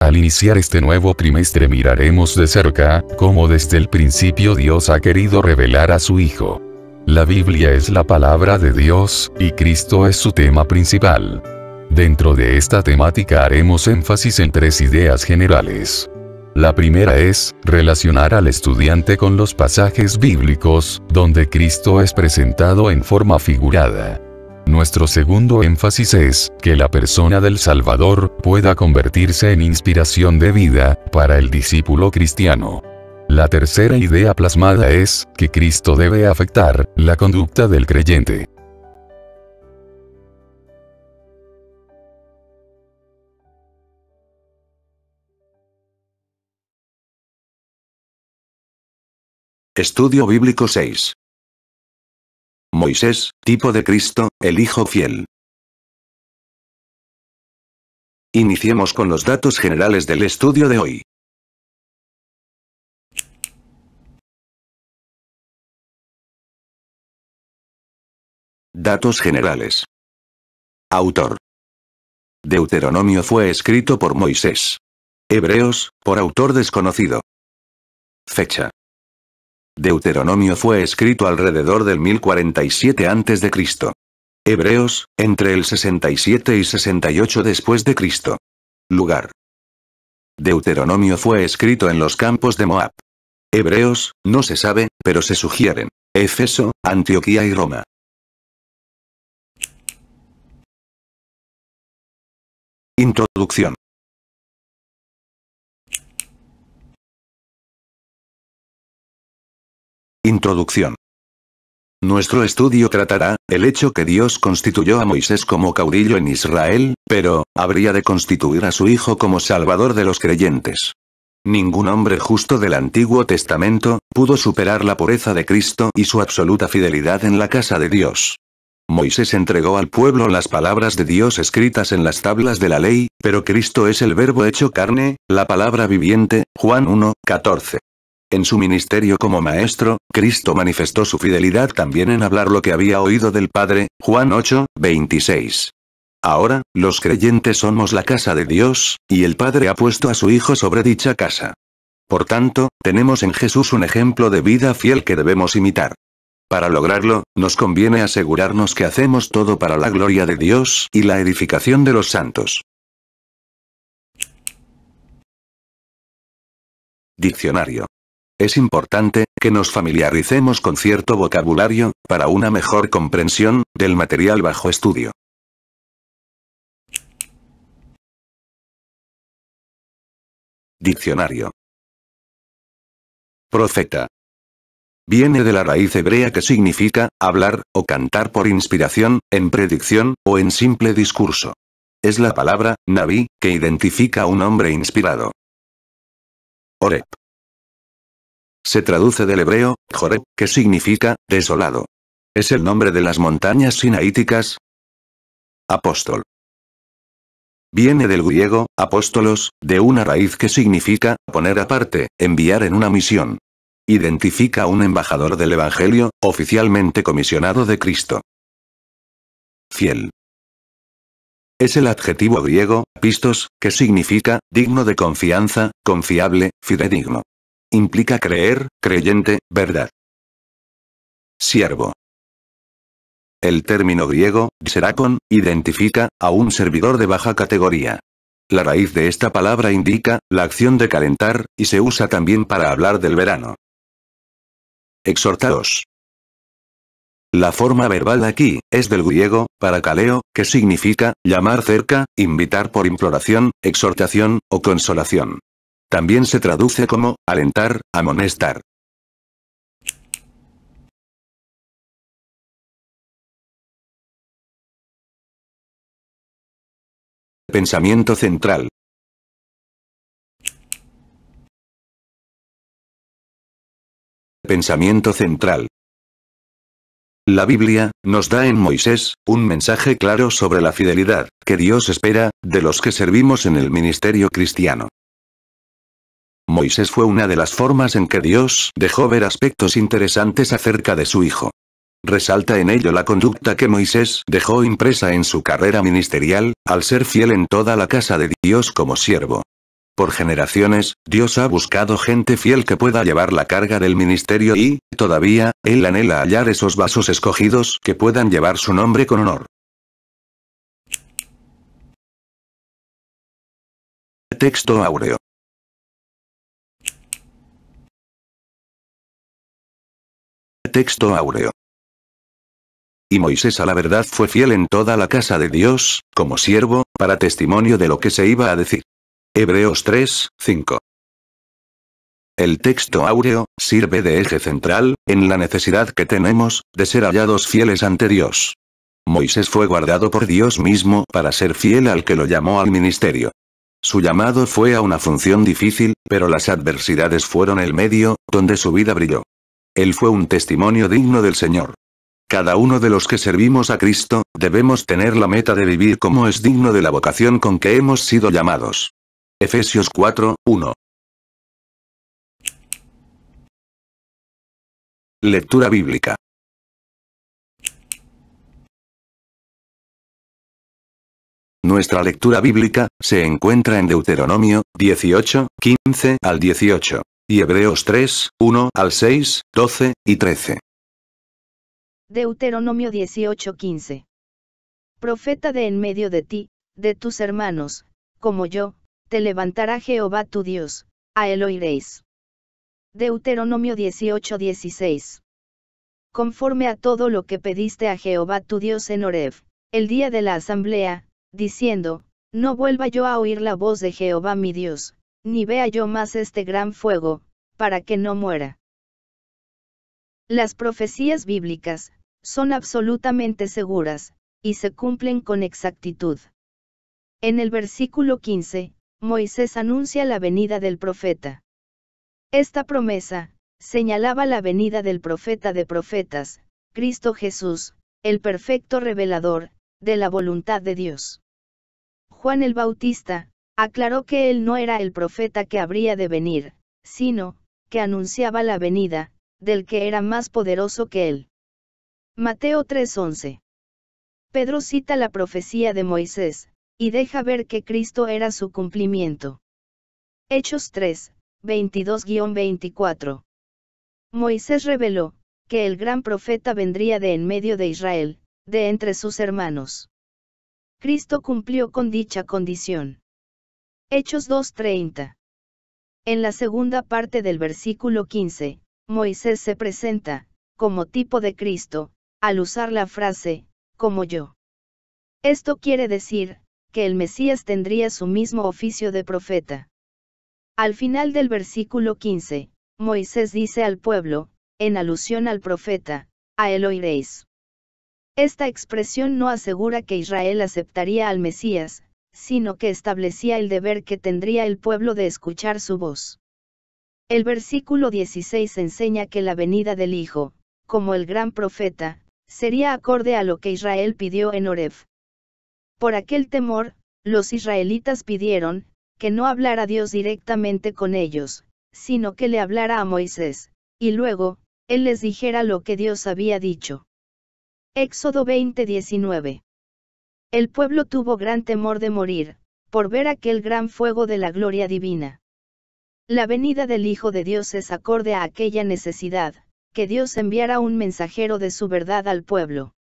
Al iniciar este nuevo trimestre miraremos de cerca, cómo desde el principio Dios ha querido revelar a su Hijo. La Biblia es la palabra de Dios, y Cristo es su tema principal. Dentro de esta temática haremos énfasis en 3 ideas generales. La primera es, relacionar al estudiante con los pasajes bíblicos, donde Cristo es presentado en forma figurada. Nuestro segundo énfasis es, que la persona del Salvador pueda convertirse en inspiración de vida, para el discípulo cristiano. La tercera idea plasmada es, que Cristo debe afectar la conducta del creyente. Estudio Bíblico 6. Moisés, tipo de Cristo, el Hijo fiel. Iniciemos con los datos generales del estudio de hoy. Datos generales. Autor. Deuteronomio fue escrito por Moisés. Hebreos, por autor desconocido. Fecha. Deuteronomio fue escrito alrededor del 1047 a.C. Hebreos, entre el 67 y 68 después de Cristo. Lugar. Deuteronomio fue escrito en los campos de Moab. Hebreos, no se sabe, pero se sugieren. Éfeso, Antioquía y Roma. Introducción. Introducción. Nuestro estudio tratará el hecho que Dios constituyó a Moisés como caudillo en Israel, pero habría de constituir a su hijo como salvador de los creyentes. Ningún hombre justo del Antiguo Testamento pudo superar la pureza de Cristo y su absoluta fidelidad en la casa de Dios. Moisés entregó al pueblo las palabras de Dios escritas en las tablas de la ley, pero Cristo es el Verbo hecho carne, la palabra viviente, Juan 1:14. En su ministerio como maestro, Cristo manifestó su fidelidad también en hablar lo que había oído del Padre, Juan 8:26. Ahora, los creyentes somos la casa de Dios, y el Padre ha puesto a su Hijo sobre dicha casa. Por tanto, tenemos en Jesús un ejemplo de vida fiel que debemos imitar. Para lograrlo, nos conviene asegurarnos que hacemos todo para la gloria de Dios y la edificación de los santos. Diccionario. Es importante que nos familiaricemos con cierto vocabulario, para una mejor comprensión del material bajo estudio. Diccionario. Profeta. Viene de la raíz hebrea que significa hablar o cantar por inspiración, en predicción o en simple discurso. Es la palabra Naví que identifica a un hombre inspirado. Oreb. Se traduce del hebreo, Joreb, que significa, desolado. Es el nombre de las montañas sinaíticas. Apóstol. Viene del griego, apóstolos, de una raíz que significa, poner aparte, enviar en una misión. Identifica a un embajador del Evangelio, oficialmente comisionado de Cristo. Fiel. Es el adjetivo griego, pistos, que significa, digno de confianza, confiable, fidedigno. Implica creer, creyente, verdad. Siervo. El término griego, xerakon, identifica a un servidor de baja categoría. La raíz de esta palabra indica la acción de calentar, y se usa también para hablar del verano. Exhortaos. La forma verbal aquí es del griego, parakaleo, que significa llamar cerca, invitar por imploración, exhortación o consolación. También se traduce como alentar, amonestar. Pensamiento central. Pensamiento central. La Biblia nos da en Moisés un mensaje claro sobre la fidelidad que Dios espera de los que servimos en el ministerio cristiano. Moisés fue una de las formas en que Dios dejó ver aspectos interesantes acerca de su hijo. Resalta en ello la conducta que Moisés dejó impresa en su carrera ministerial, al ser fiel en toda la casa de Dios como siervo. Por generaciones, Dios ha buscado gente fiel que pueda llevar la carga del ministerio y, todavía, Él anhela hallar esos vasos escogidos que puedan llevar su nombre con honor. Texto áureo. Texto áureo. Y Moisés a la verdad fue fiel en toda la casa de Dios, como siervo, para testimonio de lo que se iba a decir. Hebreos 3, 5. El texto áureo sirve de eje central, en la necesidad que tenemos, de ser hallados fieles ante Dios. Moisés fue guardado por Dios mismo para ser fiel al que lo llamó al ministerio. Su llamado fue a una función difícil, pero las adversidades fueron el medio, donde su vida brilló. Él fue un testimonio digno del Señor. Cada uno de los que servimos a Cristo, debemos tener la meta de vivir como es digno de la vocación con que hemos sido llamados. Efesios 4, 1. Lectura bíblica. Nuestra lectura bíblica se encuentra en Deuteronomio 18, 15 al 18, y Hebreos 3, 1 al 6, 12 y 13. Deuteronomio 18:15. Profeta de en medio de ti, de tus hermanos, como yo, te levantará Jehová tu Dios, a él oiréis. Deuteronomio 18:16. Conforme a todo lo que pediste a Jehová tu Dios en Horeb, el día de la asamblea, diciendo, no vuelva yo a oír la voz de Jehová mi Dios, ni vea yo más este gran fuego, para que no muera. Las profecías bíblicas son absolutamente seguras, y se cumplen con exactitud. En el versículo 15, Moisés anuncia la venida del profeta. Esta promesa señalaba la venida del profeta de profetas, Cristo Jesús, el perfecto revelador de la voluntad de Dios. Juan el Bautista aclaró que él no era el profeta que habría de venir, sino que anunciaba la venida del que era más poderoso que él. Mateo 3:11. Pedro cita la profecía de Moisés, y deja ver que Cristo era su cumplimiento. Hechos 3, 22-24. Moisés reveló que el gran profeta vendría de en medio de Israel, de entre sus hermanos. Cristo cumplió con dicha condición. Hechos 2:30. En la segunda parte del versículo 15, Moisés se presenta como tipo de Cristo, al usar la frase, como yo. Esto quiere decir, que el Mesías tendría su mismo oficio de profeta. Al final del versículo 15, Moisés dice al pueblo, en alusión al profeta, a él oiréis. Esta expresión no asegura que Israel aceptaría al Mesías, sino que establecía el deber que tendría el pueblo de escuchar su voz. El versículo 16 enseña que la venida del Hijo, como el gran profeta, sería acorde a lo que Israel pidió en Horeb. Por aquel temor, los israelitas pidieron, que no hablara Dios directamente con ellos, sino que le hablara a Moisés, y luego, él les dijera lo que Dios había dicho. Éxodo 20:19. El pueblo tuvo gran temor de morir, por ver aquel gran fuego de la gloria divina. La venida del Hijo de Dios es acorde a aquella necesidad, que Dios enviara un mensajero de su verdad al pueblo.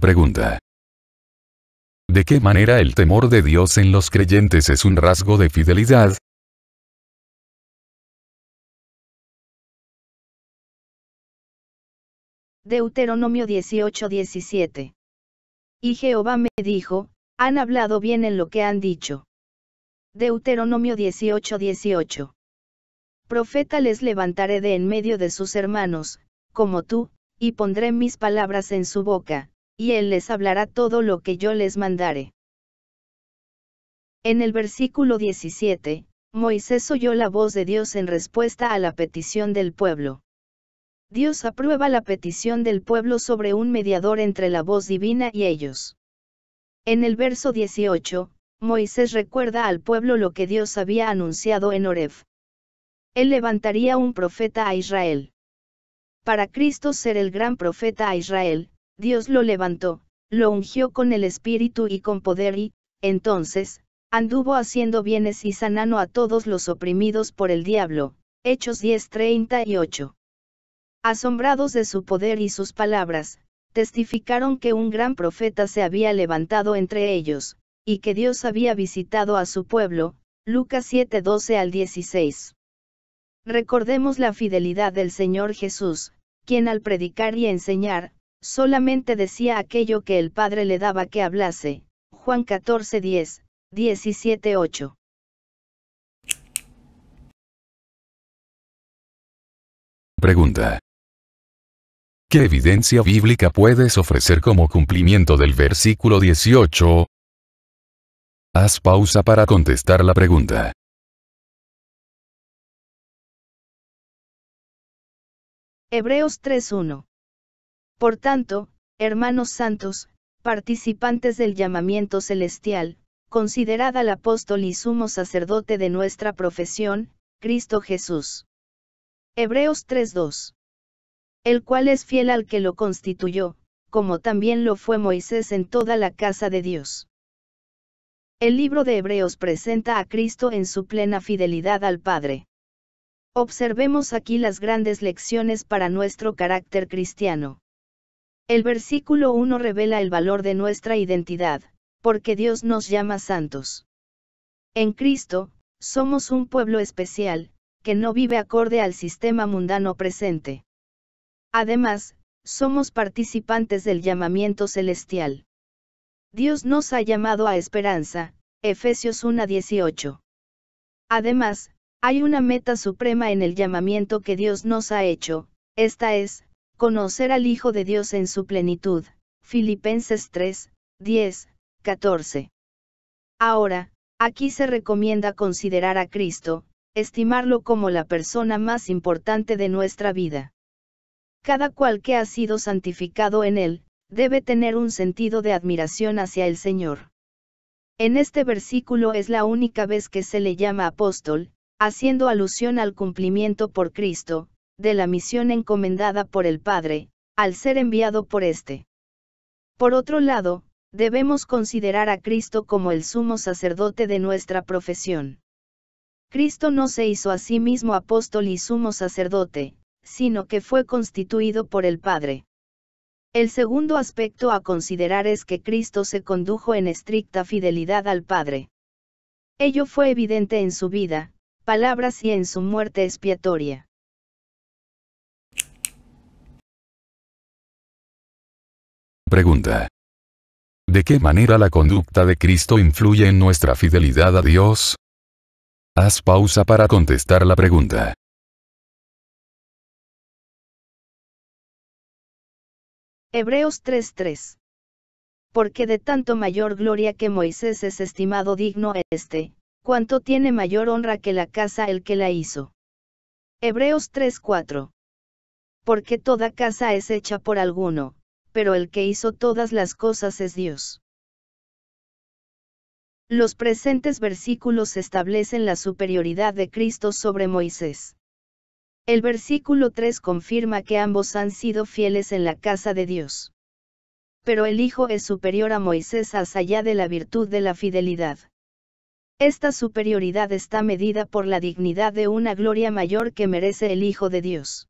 Pregunta: ¿de qué manera el temor de Dios en los creyentes es un rasgo de fidelidad? Deuteronomio 18:17. Y Jehová me dijo, han hablado bien en lo que han dicho. Deuteronomio 18:18. Profeta les levantaré de en medio de sus hermanos, como tú, y pondré mis palabras en su boca, y él les hablará todo lo que yo les mandare. En el versículo 17, Moisés oyó la voz de Dios en respuesta a la petición del pueblo. Dios aprueba la petición del pueblo sobre un mediador entre la voz divina y ellos. En el verso 18, Moisés recuerda al pueblo lo que Dios había anunciado en Horeb. Él levantaría un profeta a Israel. Para Cristo ser el gran profeta a Israel, Dios lo levantó, lo ungió con el Espíritu y con poder y, entonces, anduvo haciendo bienes y sanando a todos los oprimidos por el diablo. Hechos 10:38. Asombrados de su poder y sus palabras, testificaron que un gran profeta se había levantado entre ellos, y que Dios había visitado a su pueblo. Lucas 7:12-16. Recordemos la fidelidad del Señor Jesús, quien al predicar y enseñar, solamente decía aquello que el Padre le daba que hablase. Juan 14:10, 17:8. Pregunta: ¿qué evidencia bíblica puedes ofrecer como cumplimiento del versículo 18? Haz pausa para contestar la pregunta. Hebreos 3:1. Por tanto, hermanos santos, participantes del llamamiento celestial, considerad al apóstol y sumo sacerdote de nuestra profesión, Cristo Jesús. Hebreos 3:2. El cual es fiel al que lo constituyó, como también lo fue Moisés en toda la casa de Dios. El libro de Hebreos presenta a Cristo en su plena fidelidad al Padre. Observemos aquí las grandes lecciones para nuestro carácter cristiano. El versículo 1 revela el valor de nuestra identidad, porque Dios nos llama santos. En Cristo, somos un pueblo especial, que no vive acorde al sistema mundano presente. Además, somos participantes del llamamiento celestial. Dios nos ha llamado a esperanza, Efesios 1:18. Además, hay una meta suprema en el llamamiento que Dios nos ha hecho, esta es, conocer al Hijo de Dios en su plenitud, Filipenses 3:10-14. Ahora, aquí se recomienda considerar a Cristo, estimarlo como la persona más importante de nuestra vida. Cada cual que ha sido santificado en Él, debe tener un sentido de admiración hacia el Señor. En este versículo es la única vez que se le llama apóstol, haciendo alusión al cumplimiento por Cristo, de la misión encomendada por el Padre, al ser enviado por éste. Por otro lado, debemos considerar a Cristo como el sumo sacerdote de nuestra profesión. Cristo no se hizo a sí mismo apóstol y sumo sacerdote, sino que fue constituido por el Padre. El segundo aspecto a considerar es que Cristo se condujo en estricta fidelidad al Padre. Ello fue evidente en su vida, palabras y en su muerte expiatoria. Pregunta: ¿de qué manera la conducta de Cristo influye en nuestra fidelidad a Dios? Haz pausa para contestar la pregunta. Hebreos 3:3. Porque de tanto mayor gloria que Moisés es estimado digno cuanto tiene mayor honra que la casa el que la hizo. Hebreos 3:4. Porque toda casa es hecha por alguno, pero el que hizo todas las cosas es Dios. Los presentes versículos establecen la superioridad de Cristo sobre Moisés. El versículo 3 confirma que ambos han sido fieles en la casa de Dios. Pero el Hijo es superior a Moisés más allá de la virtud de la fidelidad. Esta superioridad está medida por la dignidad de una gloria mayor que merece el Hijo de Dios.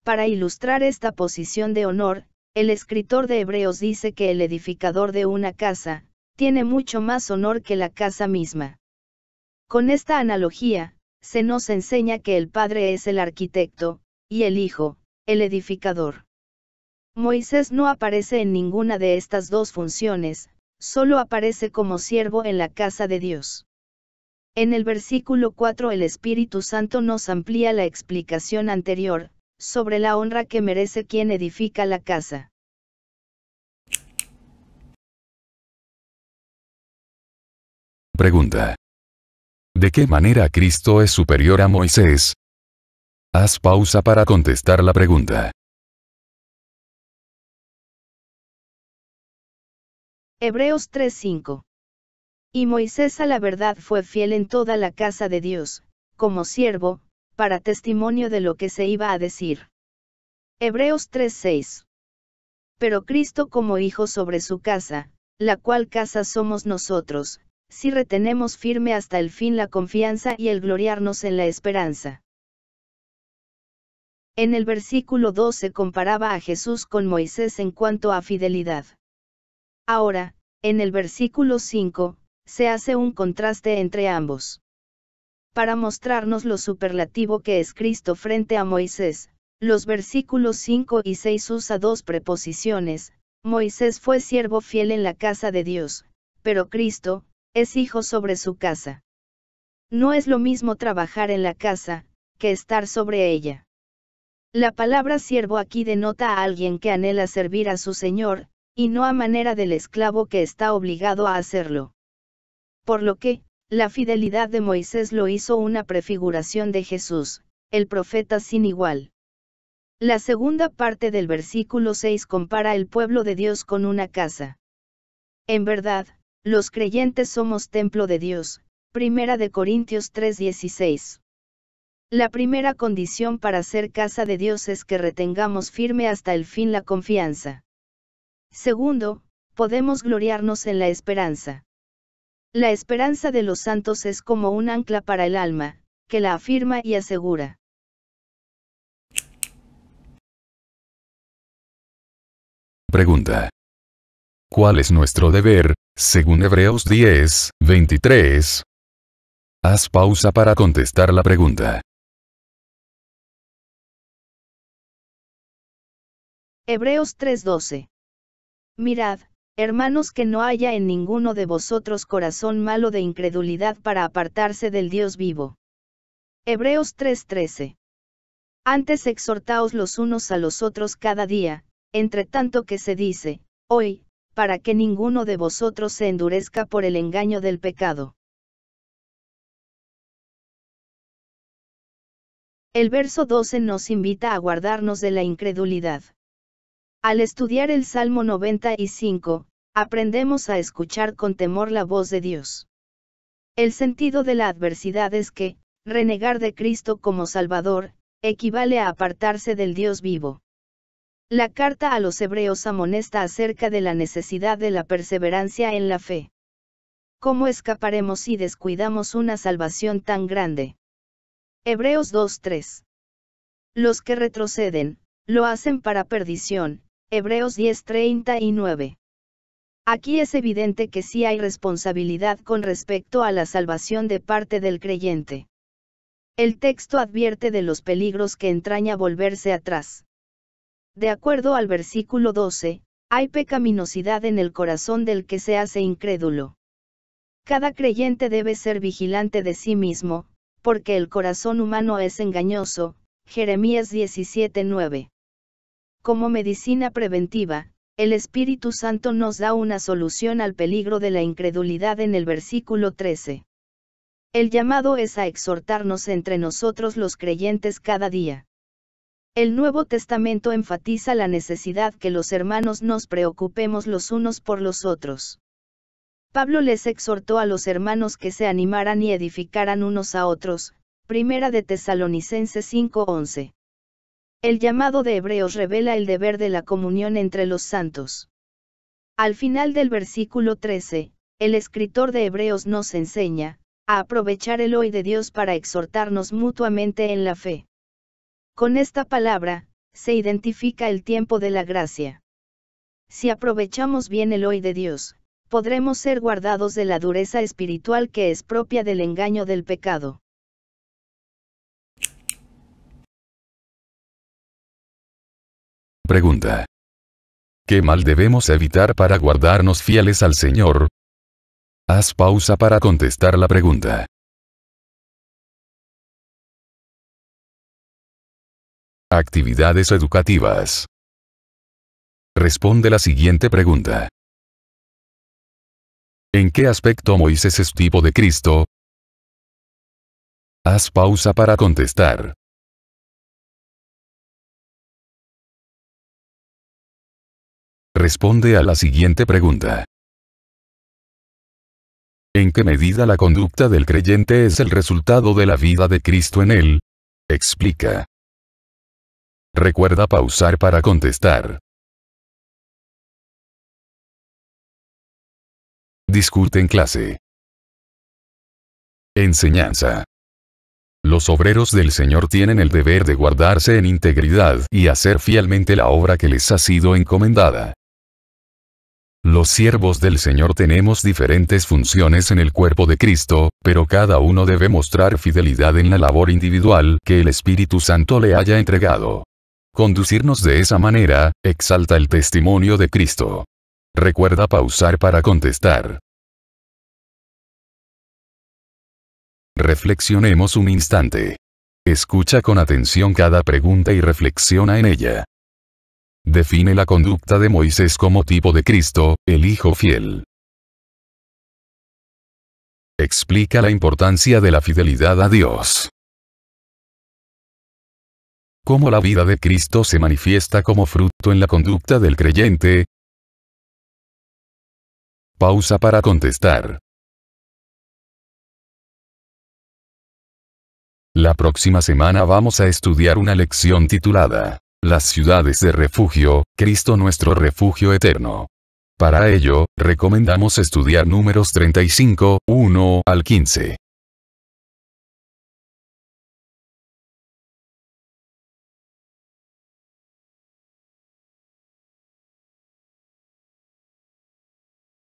Para ilustrar esta posición de honor, el escritor de Hebreos dice que el edificador de una casa, tiene mucho más honor que la casa misma. Con esta analogía, se nos enseña que el Padre es el arquitecto, y el Hijo, el edificador. Moisés no aparece en ninguna de estas dos funciones, solo aparece como siervo en la casa de Dios. En el versículo 4 el Espíritu Santo nos amplía la explicación anterior, sobre la honra que merece quien edifica la casa. Pregunta: ¿de qué manera Cristo es superior a Moisés? Haz pausa para contestar la pregunta. Hebreos 3:5. Y Moisés a la verdad fue fiel en toda la casa de Dios, como siervo, para testimonio de lo que se iba a decir. Hebreos 3:6. pero Cristo como Hijo sobre su casa, la cual casa somos nosotros, si retenemos firme hasta el fin la confianza y el gloriarnos en la esperanza. En el versículo 2 se comparaba a Jesús con Moisés en cuanto a fidelidad. Ahora, en el versículo 5, se hace un contraste entre ambos. Para mostrarnos lo superlativo que es Cristo frente a Moisés, los versículos 5 y 6 usa dos preposiciones. Moisés fue siervo fiel en la casa de Dios, pero Cristo es hijo sobre su casa. No es lo mismo trabajar en la casa, que estar sobre ella. La palabra siervo aquí denota a alguien que anhela servir a su Señor, y no a manera del esclavo que está obligado a hacerlo. Por lo que, la fidelidad de Moisés lo hizo una prefiguración de Jesús, el profeta sin igual. La segunda parte del versículo 6 compara el pueblo de Dios con una casa. En verdad, los creyentes somos templo de Dios, 1 Corintios 3:16. La primera condición para ser casa de Dios es que retengamos firme hasta el fin la confianza. Segundo, podemos gloriarnos en la esperanza. La esperanza de los santos es como un ancla para el alma, que la afirma y asegura. Pregunta. ¿Cuál es nuestro deber, según Hebreos 10:23? Haz pausa para contestar la pregunta. Hebreos 3:12. Mirad, hermanos, que no haya en ninguno de vosotros corazón malo de incredulidad para apartarse del Dios vivo. Hebreos 3:13. Antes exhortaos los unos a los otros cada día, entre tanto que se dice, hoy, para que ninguno de vosotros se endurezca por el engaño del pecado. El verso 12 nos invita a guardarnos de la incredulidad. Al estudiar el Salmo 95, aprendemos a escuchar con temor la voz de Dios. El sentido de la adversidad es que, renegar de Cristo como Salvador, equivale a apartarse del Dios vivo. La carta a los Hebreos amonesta acerca de la necesidad de la perseverancia en la fe. ¿Cómo escaparemos si descuidamos una salvación tan grande? Hebreos 2:3. Los que retroceden, lo hacen para perdición. Hebreos 10:39. Aquí es evidente que sí hay responsabilidad con respecto a la salvación de parte del creyente. El texto advierte de los peligros que entraña volverse atrás. De acuerdo al versículo 12, hay pecaminosidad en el corazón del que se hace incrédulo. Cada creyente debe ser vigilante de sí mismo, porque el corazón humano es engañoso. Jeremías 17:9. Como medicina preventiva, el Espíritu Santo nos da una solución al peligro de la incredulidad en el versículo 13. El llamado es a exhortarnos entre nosotros los creyentes cada día. El Nuevo Testamento enfatiza la necesidad que los hermanos nos preocupemos los unos por los otros. Pablo les exhortó a los hermanos que se animaran y edificaran unos a otros, 1 de Tesalonicenses 5:11. El llamado de Hebreos revela el deber de la comunión entre los santos. Al final del versículo 13, el escritor de Hebreos nos enseña a aprovechar el hoy de Dios para exhortarnos mutuamente en la fe. Con esta palabra, se identifica el tiempo de la gracia. Si aprovechamos bien el hoy de Dios, podremos ser guardados de la dureza espiritual que es propia del engaño del pecado. Pregunta. ¿Qué mal debemos evitar para guardarnos fieles al Señor? Haz pausa para contestar la pregunta. Actividades educativas. Responde la siguiente pregunta. ¿En qué aspecto Moisés es tipo de Cristo? Haz pausa para contestar. Responde a la siguiente pregunta. ¿En qué medida la conducta del creyente es el resultado de la vida de Cristo en él? Explica. Recuerda pausar para contestar. Discute en clase. Enseñanza. Los obreros del Señor tienen el deber de guardarse en integridad y hacer fielmente la obra que les ha sido encomendada. Los siervos del Señor tenemos diferentes funciones en el cuerpo de Cristo, pero cada uno debe mostrar fidelidad en la labor individual que el Espíritu Santo le haya entregado. Conducirnos de esa manera, exalta el testimonio de Cristo. Recuerda pausar para contestar. Reflexionemos un instante. Escucha con atención cada pregunta y reflexiona en ella. Define la conducta de Moisés como tipo de Cristo, el Hijo fiel. Explica la importancia de la fidelidad a Dios. ¿Cómo la vida de Cristo se manifiesta como fruto en la conducta del creyente? Pausa para contestar. La próxima semana vamos a estudiar una lección titulada Las ciudades de refugio, Cristo nuestro refugio eterno. Para ello, recomendamos estudiar Números 35, 1 al 15.